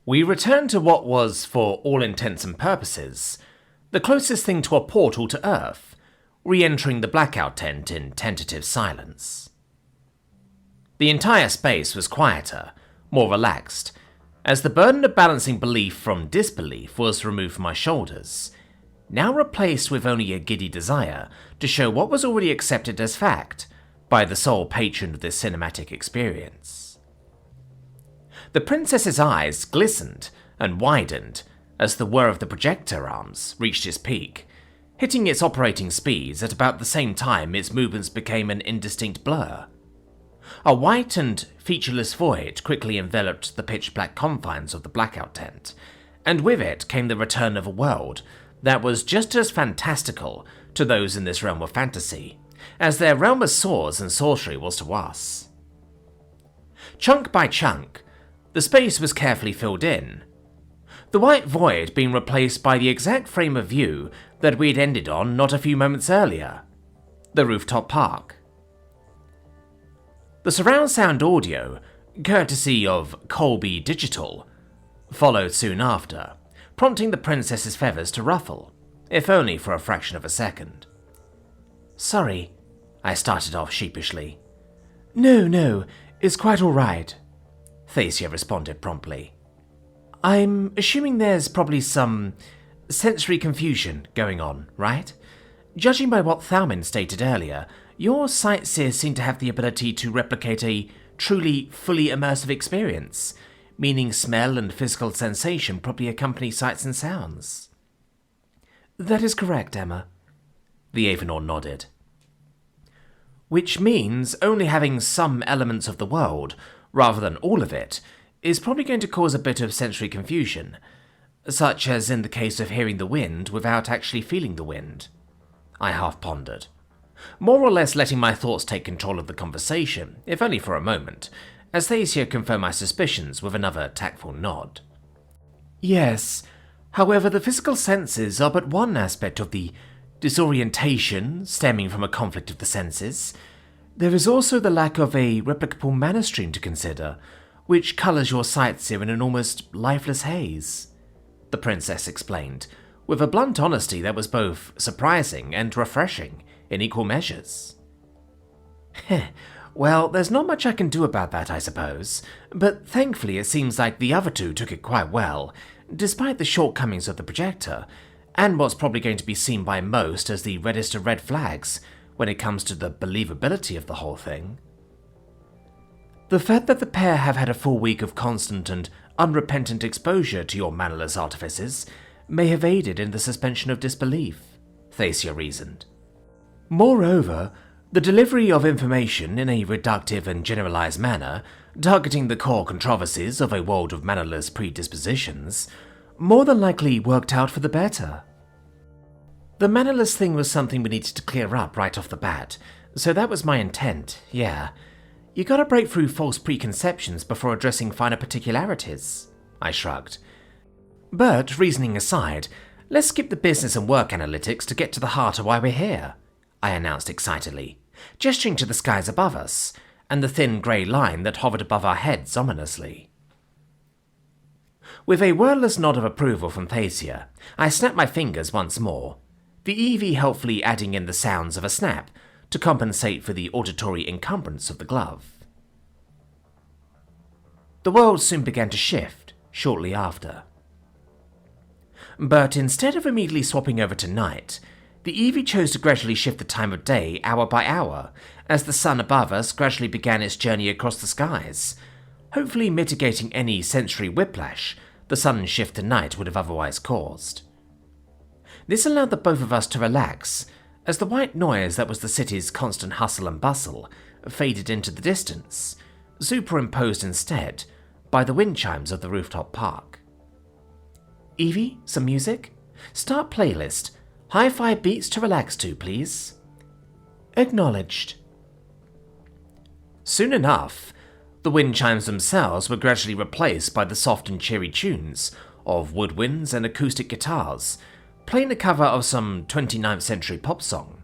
We returned to what was, for all intents and purposes, the closest thing to a portal to Earth, re-entering the blackout tent in tentative silence. The entire space was quieter, more relaxed, as the burden of balancing belief from disbelief was removed from my shoulders, now replaced with only a giddy desire to show what was already accepted as fact by the sole patron of this cinematic experience. The princess's eyes glistened and widened as the whir of the projector arms reached its peak, hitting its operating speeds at about the same time its movements became an indistinct blur. A white and featureless void quickly enveloped the pitch-black confines of the blackout tent, and with it came the return of a world that was just as fantastical to those in this realm of fantasy as their realm of swords and sorcery was to us. Chunk by chunk, the space was carefully filled in, the white void being replaced by the exact frame of view that we had ended on not a few moments earlier, the rooftop park. The surround sound audio, courtesy of Colby Digital, followed soon after, prompting the princess's feathers to ruffle, if only for a fraction of a second. "Sorry," I started off sheepishly. No, it's quite all right," Thacia responded promptly. "I'm assuming there's probably some sensory confusion going on, right? Judging by what Thalmin stated earlier, your sightseers seem to have the ability to replicate a truly fully immersive experience, meaning smell and physical sensation probably accompany sights and sounds." "That is correct, Emma," the Avenor nodded. "Which means only having some elements of the world, rather than all of it, is probably going to cause a bit of sensory confusion, such as in the case of hearing the wind without actually feeling the wind," I half pondered, more or less letting my thoughts take control of the conversation, if only for a moment, as Thacia confirmed my suspicions with another tactful nod. "Yes, however the physical senses are but one aspect of the disorientation stemming from a conflict of the senses. There is also the lack of a replicable mana stream to consider, which colours your sightseer in an almost lifeless haze," the princess explained, with a blunt honesty that was both surprising and refreshing in equal measures. "Well, there's not much I can do about that, I suppose, but thankfully it seems like the other two took it quite well, despite the shortcomings of the projector, and what's probably going to be seen by most as the reddest of red flags when it comes to the believability of the whole thing. The fact that the pair have had a full week of constant and unrepentant exposure to your mannerless artifices may have aided in the suspension of disbelief," Thacia reasoned. "Moreover, the delivery of information in a reductive and generalized manner, targeting the core controversies of a world of mannerless predispositions, more than likely worked out for the better. The mannerless thing was something we needed to clear up right off the bat, so that was my intent, yeah. You gotta break through false preconceptions before addressing finer particularities," I shrugged. "But, reasoning aside, let's skip the business and work analytics to get to the heart of why we're here," I announced excitedly, gesturing to the skies above us, and the thin grey line that hovered above our heads ominously. With a wordless nod of approval from Thacia, I snapped my fingers once more, the Eevee helpfully adding in the sounds of a snap to compensate for the auditory encumbrance of the glove. The world soon began to shift shortly after. But instead of immediately swapping over to night, the Eevee chose to gradually shift the time of day hour by hour as the sun above us gradually began its journey across the skies, hopefully mitigating any sensory whiplash the sudden shift to night would have otherwise caused. This allowed the both of us to relax, as the white noise that was the city's constant hustle and bustle faded into the distance, superimposed instead by the wind chimes of the rooftop park. "Eevee, some music? Start playlist. Hi-fi beats to relax to, please." "Acknowledged." Soon enough, the wind chimes themselves were gradually replaced by the soft and cheery tunes of woodwinds and acoustic guitars, playing a cover of some 29th century pop song.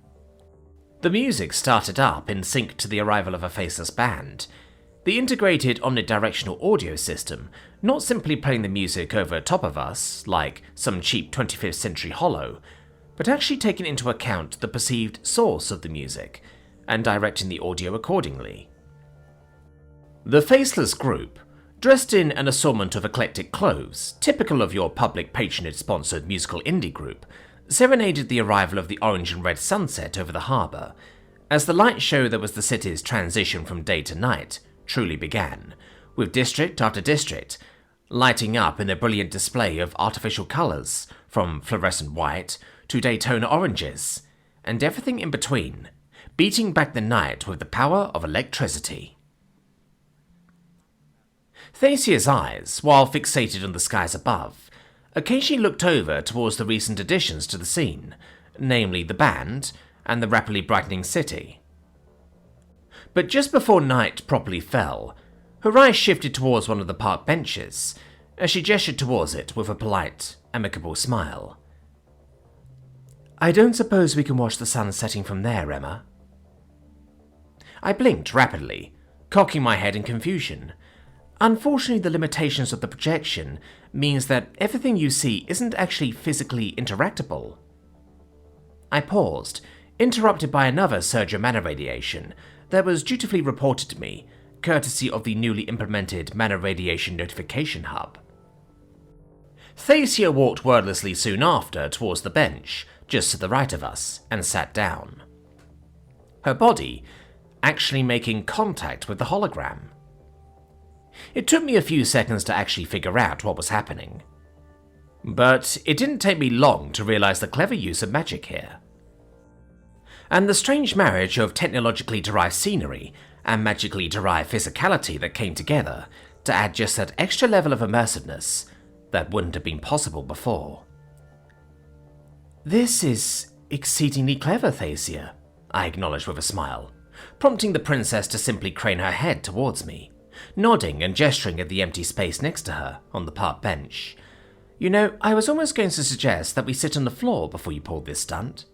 The music started up in sync to the arrival of a faceless band, The integrated omnidirectional audio system, not simply playing the music over top of us, like some cheap 25th century hollow, but actually taking into account the perceived source of the music, and directing the audio accordingly. The faceless group, dressed in an assortment of eclectic clothes, typical of your public patronage-sponsored musical indie group, serenaded the arrival of the orange and red sunset over the harbour, as the light show that was the city's transition from day to night truly began, with district after district lighting up in a brilliant display of artificial colours, from fluorescent white to Daytona oranges, and everything in between, beating back the night with the power of electricity. Thasia's eyes, while fixated on the skies above, occasionally looked over towards the recent additions to the scene, namely the band and the rapidly brightening city. But just before night properly fell, her eyes shifted towards one of the park benches, as she gestured towards it with a polite, amicable smile. "I don't suppose we can watch the sun setting from there, Emma?" I blinked rapidly, cocking my head in confusion. Unfortunately, the limitations of the projection means that everything you see isn't actually physically interactable. I paused, interrupted by another surge of mana radiation that was dutifully reported to me, courtesy of the newly implemented mana radiation notification hub. Thasia walked wordlessly soon after towards the bench, just to the right of us, and sat down. Her body actually making contact with the hologram. It took me a few seconds to actually figure out what was happening. But it didn't take me long to realize the clever use of magic here. And the strange marriage of technologically derived scenery and magically derived physicality that came together to add just that extra level of immersiveness that wouldn't have been possible before. "This is exceedingly clever, Thasia," I acknowledged with a smile, prompting the princess to simply crane her head towards me, nodding and gesturing at the empty space next to her on the park bench. "You know, I was almost going to suggest that we sit on the floor before you pulled this stunt."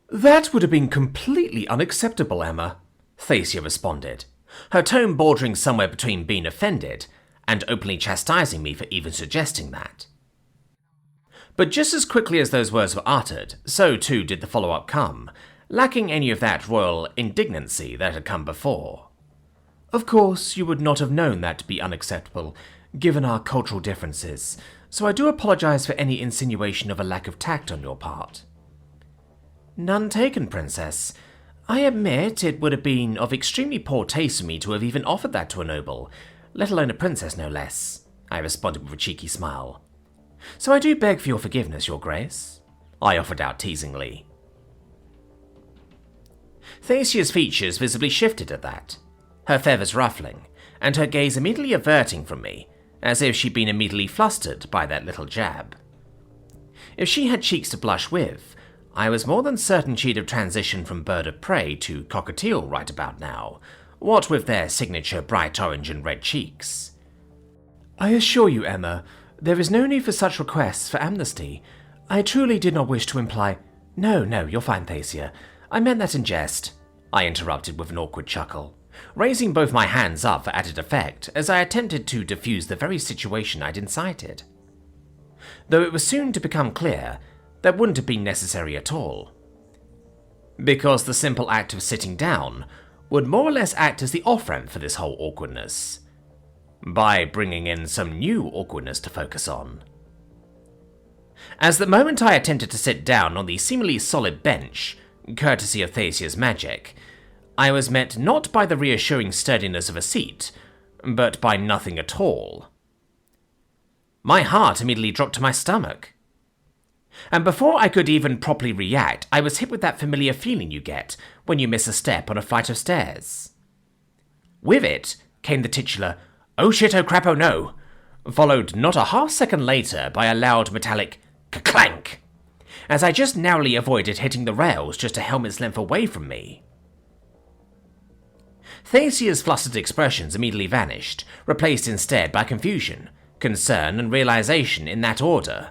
"That would have been completely unacceptable, Emma," Thasia responded, her tone bordering somewhere between being offended and openly chastising me for even suggesting that. But just as quickly as those words were uttered, so too did the follow-up come, lacking any of that royal indignancy that had come before. "Of course, you would not have known that to be unacceptable, given our cultural differences, so I do apologize for any insinuation of a lack of tact on your part." "None taken, Princess. I admit it would have been of extremely poor taste for me to have even offered that to a noble, let alone a princess no less," I responded with a cheeky smile. "So I do beg for your forgiveness, Your Grace," I offered out teasingly. Thasia's features visibly shifted at that, her feathers ruffling, and her gaze immediately averting from me, as if she'd been immediately flustered by that little jab. If she had cheeks to blush with, I was more than certain she'd have transitioned from bird of prey to cockatiel right about now, what with their signature bright orange and red cheeks. "I assure you, Emma, there is no need for such requests for amnesty. I truly did not wish to imply—" No, you're fine, Thasia. I meant that in jest," I interrupted with an awkward chuckle, raising both my hands up for added effect as I attempted to diffuse the very situation I'd incited. Though it was soon to become clear that wouldn't have been necessary at all, because the simple act of sitting down would more or less act as the off-ramp for this whole awkwardness, by bringing in some new awkwardness to focus on. As the moment I attempted to sit down on the seemingly solid bench, courtesy of Thasia's magic, I was met not by the reassuring sturdiness of a seat, but by nothing at all. My heart immediately dropped to my stomach. And before I could even properly react, I was hit with that familiar feeling you get when you miss a step on a flight of stairs. With it came the titular, "Oh shit, oh crap, oh no," followed not a half second later by a loud metallic ka-clank, as I just narrowly avoided hitting the rails just a helmet's length away from me. Thasia's flustered expressions immediately vanished, replaced instead by confusion, concern, and realization in that order,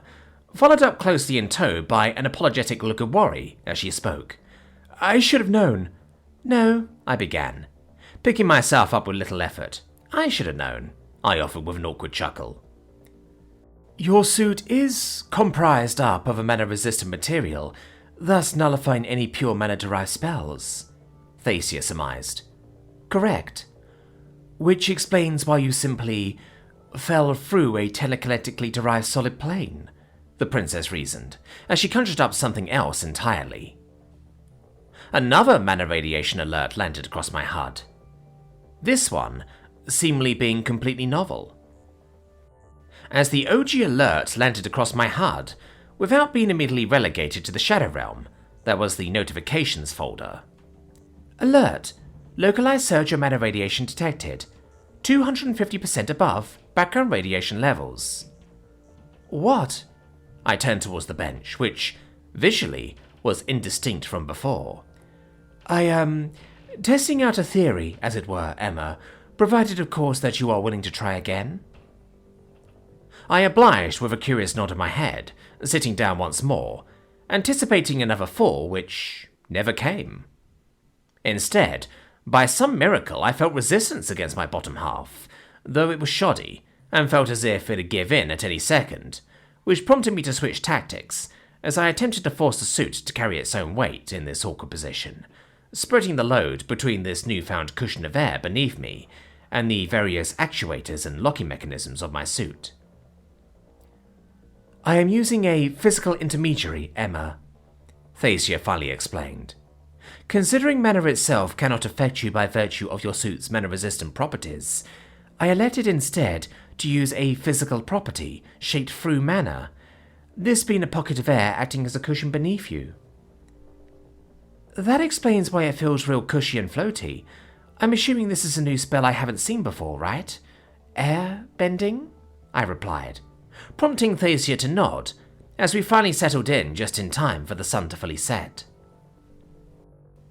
followed up closely in tow by an apologetic look of worry as she spoke. "I should have known." "No," I began, Picking myself up with little effort. I should have known, I offered with an awkward chuckle. Your suit is comprised up of a mana-resistant material, thus nullifying any pure mana-derived spells, Thacia surmised. Correct. Which explains why you simply fell through a telekinetically derived solid plane, the princess reasoned, as she conjured up something else entirely. Another mana radiation alert landed across my HUD. This one seemingly being completely novel. As the OG alert landed across my HUD, without being immediately relegated to the Shadow Realm, that was the notifications folder. Alert! Localized surge of mana radiation detected. 250% above background radiation levels. What? I turned towards the bench, which, visually, was indistinct from before. Testing out a theory, as it were, Emma, provided of course that you are willing to try again. I obliged with a curious nod of my head, sitting down once more, anticipating another fall which never came. Instead, by some miracle I felt resistance against my bottom half, though it was shoddy, and felt as if it'd give in at any second, which prompted me to switch tactics, as I attempted to force the suit to carry its own weight in this awkward position, spreading the load between this newfound cushion of air beneath me and the various actuators and locking mechanisms of my suit. I am using a physical intermediary, Emma, Thacia finally explained. Considering mana itself cannot affect you by virtue of your suit's mana-resistant properties, I elected instead to use a physical property shaped through mana, this being a pocket of air acting as a cushion beneath you. That explains why it feels real cushy and floaty. I'm assuming this is a new spell I haven't seen before, right? Air bending? I replied, prompting Thacia to nod, as we finally settled in just in time for the sun to fully set.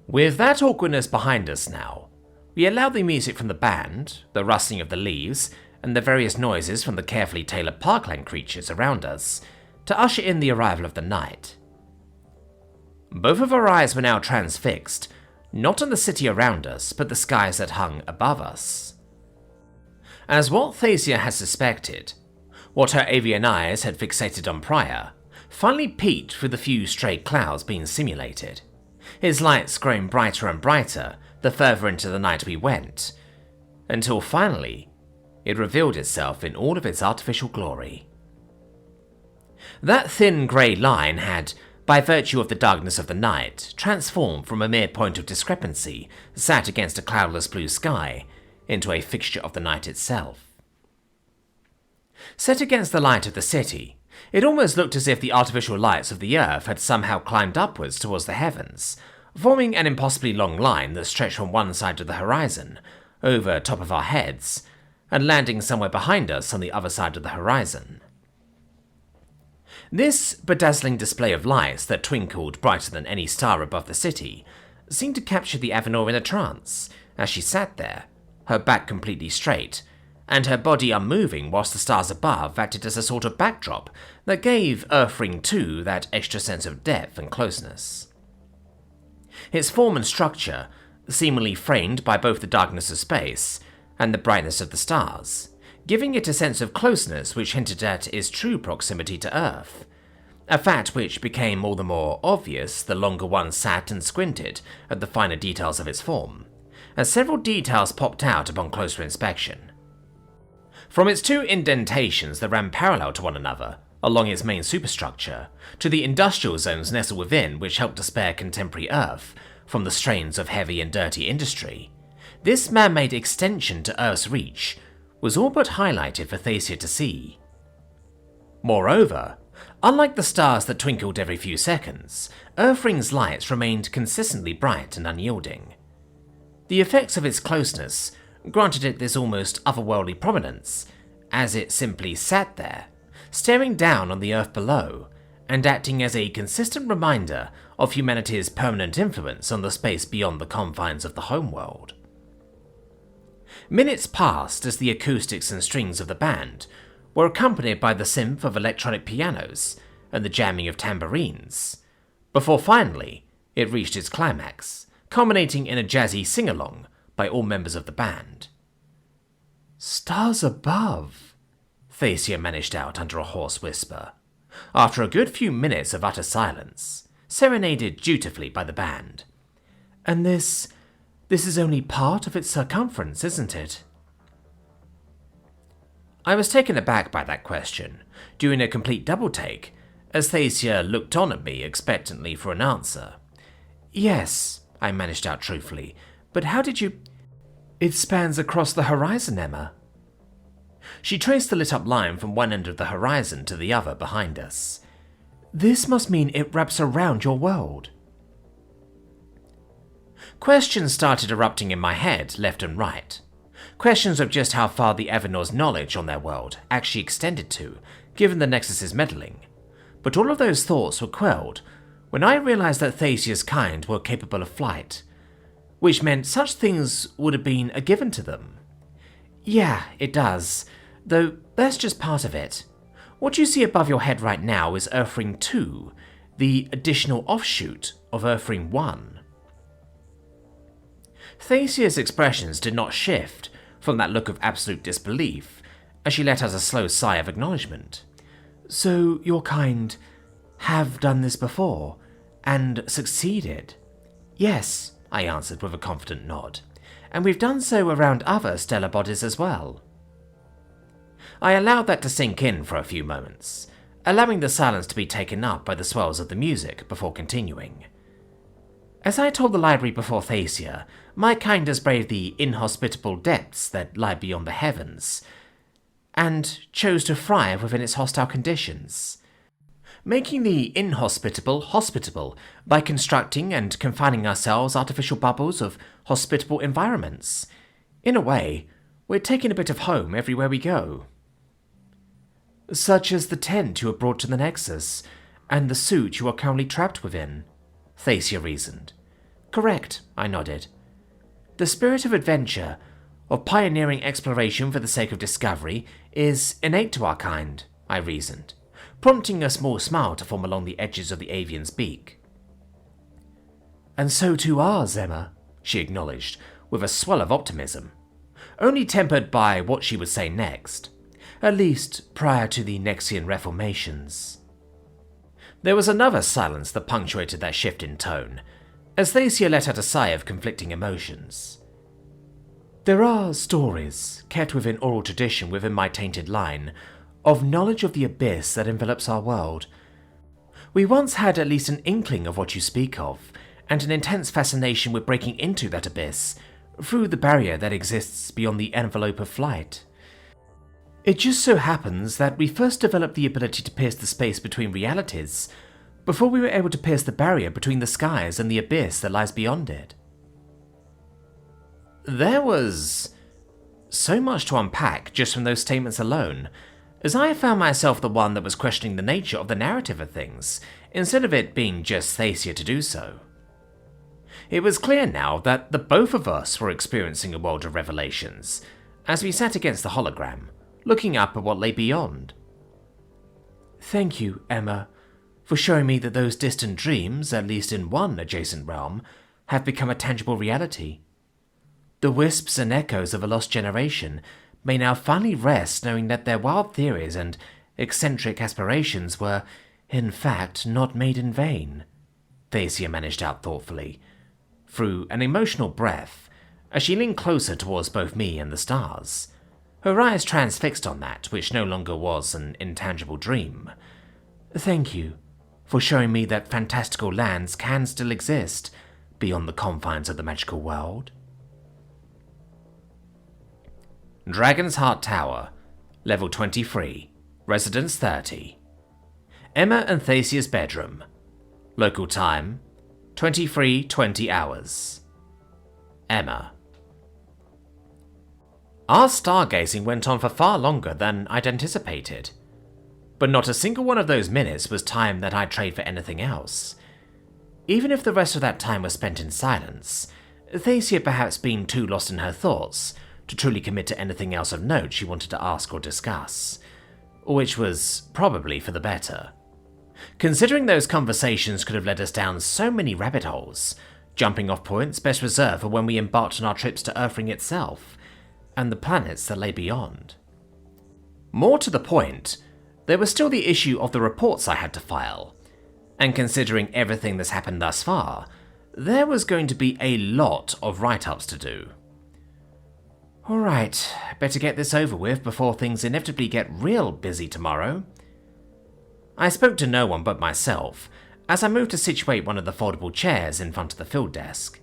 With that awkwardness behind us now, we allowed the music from the band, the rustling of the leaves, and the various noises from the carefully tailored parkland creatures around us to usher in the arrival of the night. Both of our eyes were now transfixed, not on the city around us, but the skies that hung above us. As what Thacia had suspected, what her avian eyes had fixated on prior, finally peeked through the few stray clouds being simulated, his lights growing brighter and brighter the further into the night we went, until finally it revealed itself in all of its artificial glory. That thin grey line had, by virtue of the darkness of the night, transformed from a mere point of discrepancy sat against a cloudless blue sky into a fixture of the night itself. Set against the light of the city, it almost looked as if the artificial lights of the earth had somehow climbed upwards towards the heavens, forming an impossibly long line that stretched from one side of the horizon, over top of our heads, and landing somewhere behind us on the other side of the horizon. This bedazzling display of lights that twinkled brighter than any star above the city seemed to capture the Avenor in a trance, as she sat there, her back completely straight, and her body unmoving whilst the stars above acted as a sort of backdrop that gave Earthring 2 that extra sense of depth and closeness. Its form and structure, seemingly framed by both the darkness of space and the brightness of the stars, giving it a sense of closeness which hinted at its true proximity to Earth, a fact which became all the more obvious the longer one sat and squinted at the finer details of its form, as several details popped out upon closer inspection. From its two indentations that ran parallel to one another along its main superstructure, to the industrial zones nestled within which helped to spare contemporary Earth from the strains of heavy and dirty industry, this man-made extension to Earth's reach was all but highlighted for Thacia to see. Moreover, unlike the stars that twinkled every few seconds, Earthring's lights remained consistently bright and unyielding. The effects of its closeness granted it this almost otherworldly prominence, as it simply sat there, staring down on the Earth below, and acting as a consistent reminder of humanity's permanent influence on the space beyond the confines of the homeworld. Minutes passed as the acoustics and strings of the band were accompanied by the synth of electronic pianos and the jamming of tambourines, before finally it reached its climax, culminating in a jazzy sing-along by all members of the band. "Stars above," Thacia managed out under a hoarse whisper, after a good few minutes of utter silence, serenaded dutifully by the band. "And this is only part of its circumference, isn't it?" I was taken aback by that question, doing a complete double-take, as Thacia looked on at me expectantly for an answer. "Yes," I managed out truthfully, "but how did you—" "It spans across the horizon, Emma." She traced the lit-up line from one end of the horizon to the other behind us. "This must mean it wraps around your world." Questions started erupting in my head, left and right. Questions of just how far the Evernor's knowledge on their world actually extended to, given the Nexus's meddling. But all of those thoughts were quelled when I realized that Thacia's kind were capable of flight, which meant such things would have been a given to them. "Yeah, it does, though that's just part of it. What you see above your head right now is Earthring 2, the additional offshoot of Earthring 1. Thacia's expressions did not shift from that look of absolute disbelief as she let out a slow sigh of acknowledgement. "So your kind have done this before, and succeeded?" "Yes," I answered with a confident nod, "and we've done so around other stellar bodies as well." I allowed that to sink in for a few moments, allowing the silence to be taken up by the swells of the music before continuing. "As I told the library before Thacia, my kind has braved the inhospitable depths that lie beyond the heavens, and chose to thrive within its hostile conditions, making the inhospitable hospitable by constructing and confining ourselves artificial bubbles of hospitable environments. In a way, we're taking a bit of home everywhere we go." "Such as the tent you were brought to the Nexus, and the suit you are currently trapped within," Thacia reasoned. "Correct," I nodded. "The spirit of adventure, of pioneering exploration for the sake of discovery, is innate to our kind," I reasoned, prompting a small smile to form along the edges of the avian's beak. "And so too ours, Emma," she acknowledged, with a swell of optimism, only tempered by what she would say next, at least prior to the Nexian reformations. There was another silence that punctuated that shift in tone, as Thacia let out a sigh of conflicting emotions. "There are stories, kept within oral tradition within my tainted line, of knowledge of the abyss that envelops our world. We once had at least an inkling of what you speak of, and an intense fascination with breaking into that abyss, through the barrier that exists beyond the envelope of flight. It just so happens that we first developed the ability to pierce the space between realities, before we were able to pierce the barrier between the skies and the abyss that lies beyond it." There was so much to unpack just from those statements alone, as I found myself the one that was questioning the nature of the narrative of things, instead of it being just Thacia to do so. It was clear now that the both of us were experiencing a world of revelations, as we sat against the hologram, looking up at what lay beyond. "Thank you, Emma, for showing me that those distant dreams, at least in one adjacent realm, have become a tangible reality. The wisps and echoes of a lost generation may now finally rest knowing that their wild theories and eccentric aspirations were, in fact, not made in vain," Thacia managed out thoughtfully, through an emotional breath, as she leaned closer towards both me and the stars, her eyes transfixed on that which no longer was an intangible dream. "Thank you for showing me that fantastical lands can still exist beyond the confines of the magical world." Dragon's Heart Tower, Level 23, Residence 30. Emma and Thacia's bedroom. Local time, 23:20 hours. Emma. Our stargazing went on for far longer than I'd anticipated, but not a single one of those minutes was time that I'd trade for anything else. Even if the rest of that time was spent in silence, Thacia perhaps being too lost in her thoughts to truly commit to anything else of note she wanted to ask or discuss, which was probably for the better. Considering those conversations could have led us down so many rabbit holes, jumping off points best reserved for when we embarked on our trips to Earthring itself, and the planets that lay beyond. More to the point, there was still the issue of the reports I had to file, and considering everything that's happened thus far, there was going to be a lot of write-ups to do. Alright, better get this over with before things inevitably get real busy tomorrow. I spoke to no one but myself as I moved to situate one of the foldable chairs in front of the field desk.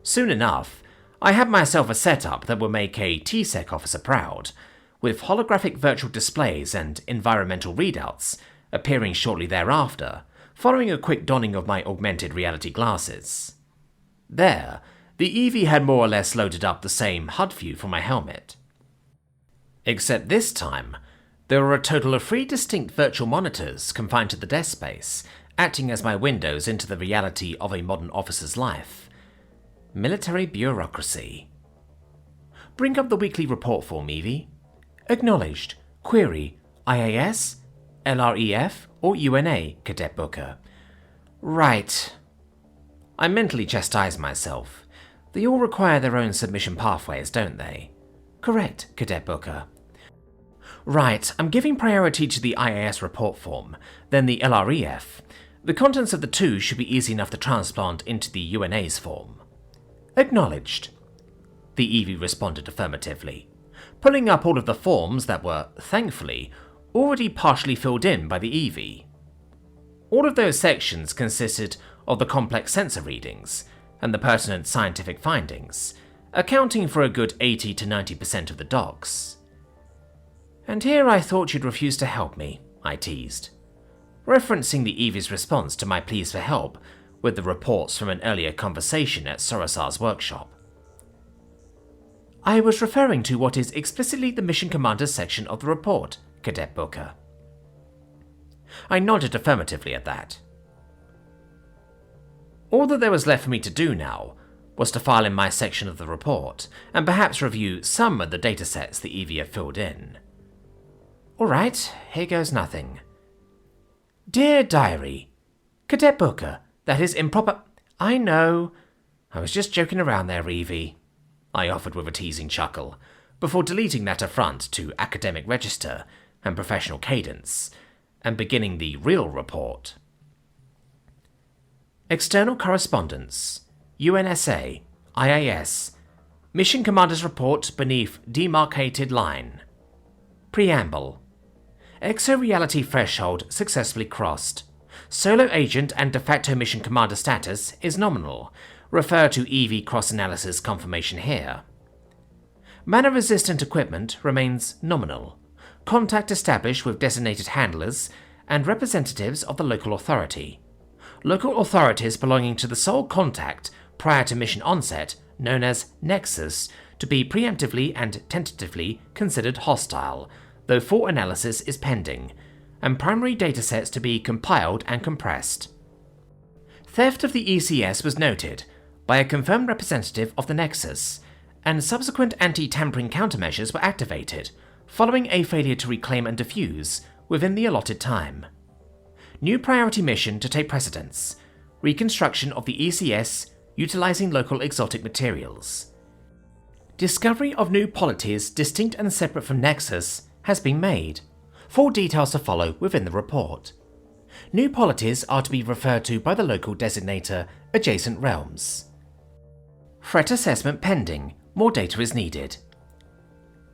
Soon enough, I had myself a setup that would make a TSEC officer proud, with holographic virtual displays and environmental readouts appearing shortly thereafter, following a quick donning of my augmented reality glasses. There, the Eevee had more or less loaded up the same HUD view for my helmet. Except this time, there were a total of 3 distinct virtual monitors confined to the desk space, acting as my windows into the reality of a modern officer's life. Military bureaucracy. Bring up the weekly report form, Eevee. Acknowledged. Query. IAS? LREF? Or UNA, Cadet Booker? Right. I mentally chastised myself. They all require their own submission pathways, don't they? Correct, Cadet Booker. Right, I'm giving priority to the IAS report form, then the LREF. The contents of the two should be easy enough to transplant into the UNA's form. Acknowledged. The Eevee responded affirmatively, pulling up all of the forms that were, thankfully, already partially filled in by the Eevee. All of those sections consisted of the complex sensor readings and the pertinent scientific findings, accounting for a good 80 to 90% of the docs. And here I thought you'd refuse to help me, I teased, referencing the Eevee's response to my pleas for help with the reports from an earlier conversation at Sorosar's workshop. I was referring to what is explicitly the Mission Commander's section of the report, Cadet Booker. I nodded affirmatively at that. All that there was left for me to do now was to file in my section of the report, and perhaps review some of the datasets the Eevee had filled in. Alright, here goes nothing. Dear Diary, Cadet Booker, that is improper. I know. I was just joking around there, Eevee, I offered with a teasing chuckle, before deleting that affront to academic register and professional cadence, and beginning the real report. External Correspondence, UNSA, IAS, Mission Commander's Report beneath demarcated line. Preamble. Exo-reality threshold successfully crossed. Solo agent and de facto mission commander status is nominal. Refer to Eevee cross-analysis confirmation here. Mana-resistant equipment remains nominal. Contact established with designated handlers and representatives of the local authority. Local authorities belonging to the sole contact prior to mission onset, known as Nexus, to be preemptively and tentatively considered hostile, though full analysis is pending, and primary datasets to be compiled and compressed. Theft of the ECS was noted by a confirmed representative of the Nexus, and subsequent anti-tampering countermeasures were activated, following a failure to reclaim and defuse within the allotted time. New priority mission to take precedence. Reconstruction of the ECS utilizing local exotic materials. Discovery of new polities distinct and separate from Nexus has been made. Full details to follow within the report. New polities are to be referred to by the local designator Adjacent Realms. Threat assessment pending. More data is needed.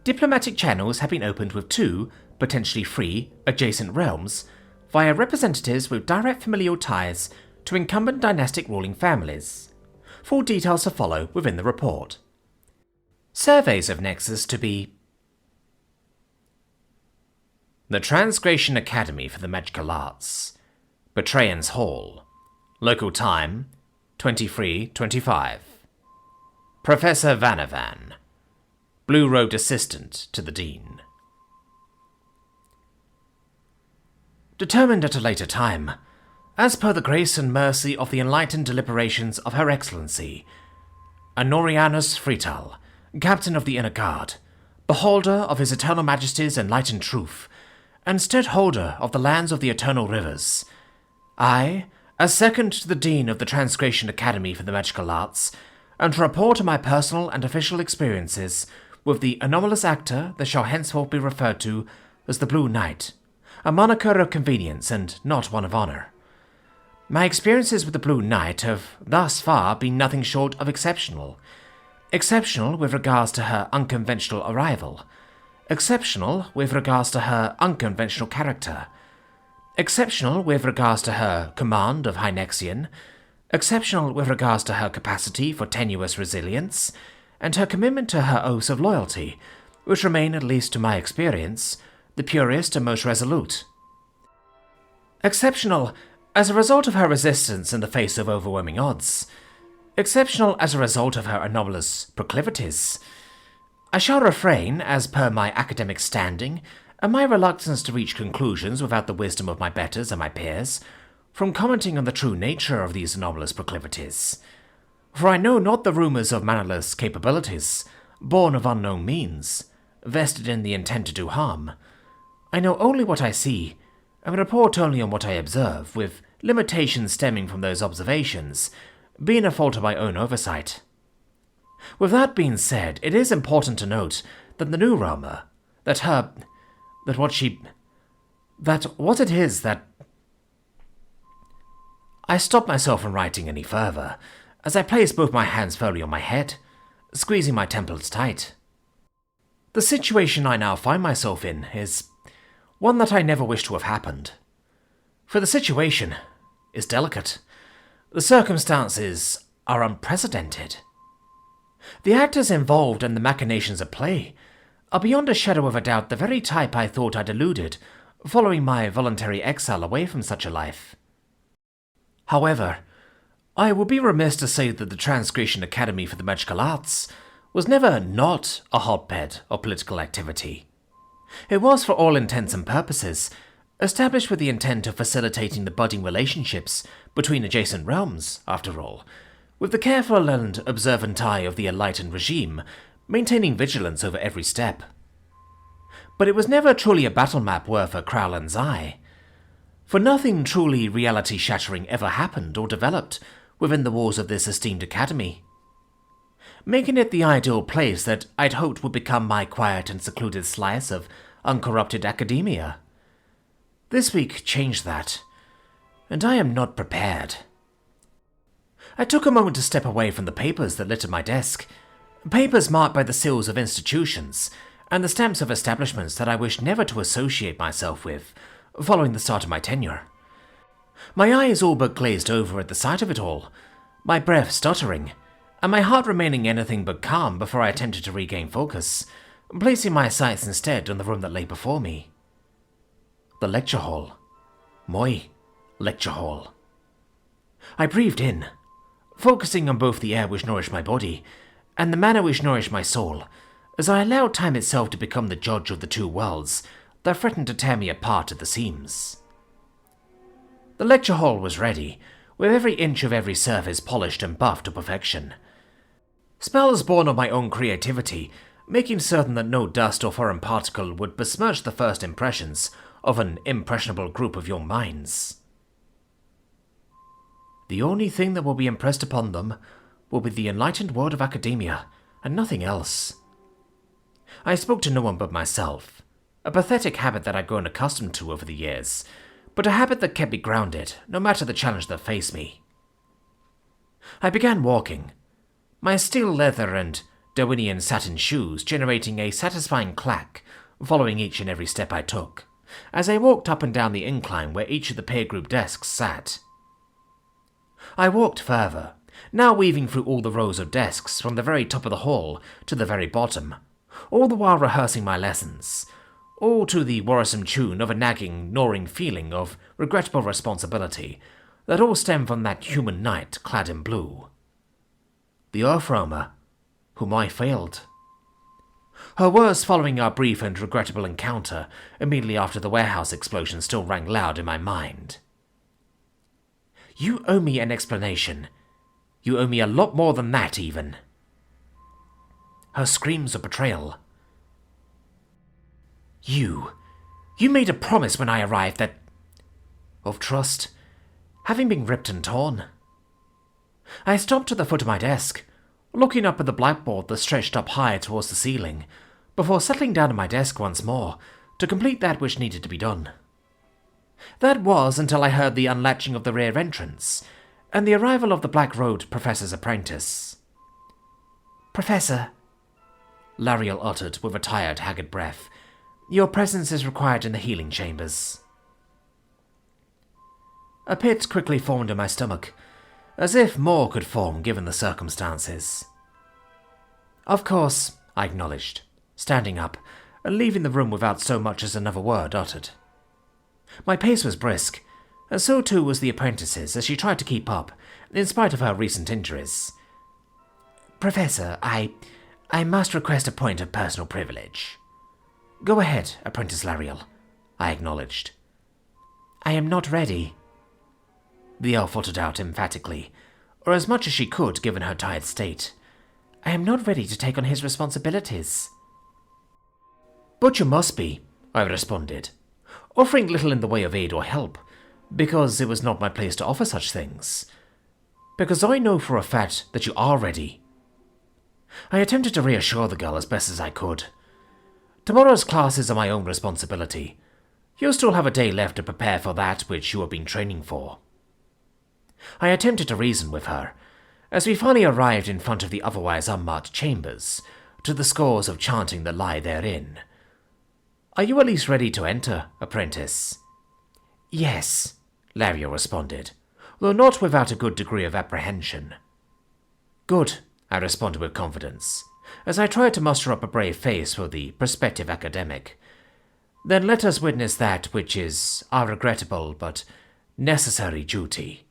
Diplomatic channels have been opened with 2, potentially 3, adjacent realms via representatives with direct familial ties to incumbent dynastic ruling families. Full details to follow within the report. Surveys of Nexus to be... The Transgration Academy for the Magical Arts. Betrayans Hall. Local time, 23:25. Professor Vanavan. Blue Robed Assistant to the Dean. Determined at a later time, as per the grace and mercy of the enlightened deliberations of Her Excellency, Honorianus Frital, Captain of the Inner Guard, beholder of His Eternal Majesty's enlightened truth, and stedholder of the lands of the Eternal Rivers, I, As second to the Dean of the Transgression Academy for the Magical Arts, and to report on my personal and official experiences with the anomalous actor that shall henceforth be referred to as the Blue Knight, a moniker of convenience and not one of honor. My experiences with the Blue Knight have thus far been nothing short of exceptional. Exceptional with regards to her unconventional arrival. Exceptional with regards to her unconventional character. Exceptional with regards to her command of Hynexian. Exceptional with regards to her capacity for tenuous resilience, and her commitment to her oaths of loyalty, which remain, at least to my experience, the purest and most resolute. Exceptional as a result of her resistance in the face of overwhelming odds. Exceptional as a result of her anomalous proclivities. I shall refrain, as per my academic standing, and my reluctance to reach conclusions without the wisdom of my betters and my peers, from commenting on the true nature of these anomalous proclivities. For I know not the rumours of mannerless capabilities, born of unknown means, vested in the intent to do harm. I know only what I see, and report only on what I observe, with limitations stemming from those observations, being a fault of my own oversight. With that being said, it is important to note that the new Roma, what it is that... I stopped myself from writing any further, as I placed both my hands firmly on my head, squeezing my temples tight. The situation I now find myself in is one that I never wished to have happened. For the situation is delicate. The circumstances are unprecedented. The actors involved and the machinations at play are beyond a shadow of a doubt the very type I thought I'd eluded following my voluntary exile away from such a life. However, I would be remiss to say that the Transgression Academy for the Magical Arts was never not a hotbed of political activity. It was, for all intents and purposes, established with the intent of facilitating the budding relationships between adjacent realms, after all, with the careful and observant eye of the enlightened regime maintaining vigilance over every step. But it was never truly a battle map worth a Crowland's eye, for nothing truly reality-shattering ever happened or developed within the walls of this esteemed academy, making it the ideal place that I'd hoped would become my quiet and secluded slice of uncorrupted academia. This week changed that, and I am not prepared. I took a moment to step away from the papers that littered my desk, papers marked by the seals of institutions and the stamps of establishments that I wished never to associate myself with following the start of my tenure. My eyes all but glazed over at the sight of it all, my breath stuttering, and my heart remaining anything but calm before I attempted to regain focus, placing my sights instead on the room that lay before me. The lecture hall. My lecture hall. I breathed in, focusing on both the air which nourished my body and the manner which nourished my soul, as I allowed time itself to become the judge of the two worlds that threatened to tear me apart at the seams. The lecture hall was ready, with every inch of every surface polished and buffed to perfection. Spells born of my own creativity, making certain that no dust or foreign particle would besmirch the first impressions of an impressionable group of young minds. The only thing that will be impressed upon them will be the enlightened word of academia, and nothing else. I spoke to no one but myself, a pathetic habit that I'd grown accustomed to over the years, but a habit that kept me grounded, no matter the challenge that faced me. I began walking, my steel leather and Darwinian satin shoes generating a satisfying clack following each and every step I took, as I walked up and down the incline where each of the peer group desks sat. I walked further, now weaving through all the rows of desks from the very top of the hall to the very bottom, all the while rehearsing my lessons, all to the worrisome tune of a nagging, gnawing feeling of regrettable responsibility that all stemmed from that human knight clad in blue. The Earth Roamer, whom I failed. Her words following our brief and regrettable encounter immediately after the warehouse explosion still rang loud in my mind. You owe me an explanation. You owe me a lot more than that, even. Her screams of betrayal. You made a promise when I arrived that... of trust. having been ripped and torn. I stopped at the foot of my desk, looking up at the blackboard that stretched up high towards the ceiling, before settling down at my desk once more to complete that which needed to be done. That was until I heard the unlatching of the rear entrance, and the arrival of the black-robed professor's apprentice. "Professor," Lariel uttered with a tired, haggard breath, "your presence is required in the healing chambers." A pit quickly formed in my stomach, as if more could form given the circumstances. "Of course," I acknowledged, standing up and leaving the room without so much as another word uttered. My pace was brisk, and so too was the apprentice's as she tried to keep up, in spite of her recent injuries. "Professor, I must request a point of personal privilege." "Go ahead, Apprentice Lariel," I acknowledged. "I am not ready," the elf uttered out emphatically, or as much as she could given her tired state. "I am not ready to take on his responsibilities." "But you must be," I responded, offering little in the way of aid or help, because it was not my place to offer such things. "Because I know for a fact that you are ready." I attempted to reassure the girl as best as I could. "Tomorrow's classes are my own responsibility. You'll still have a day left to prepare for that which you have been training for." I attempted to reason with her, as we finally arrived in front of the otherwise unmarked chambers, to the scores of chanting that lie therein. "Are you at least ready to enter, apprentice?" "Yes," Lariel responded, though not without a good degree of apprehension. "Good," I responded with confidence, as I tried to muster up a brave face for the prospective academic. "Then let us witness that which is our regrettable but necessary duty."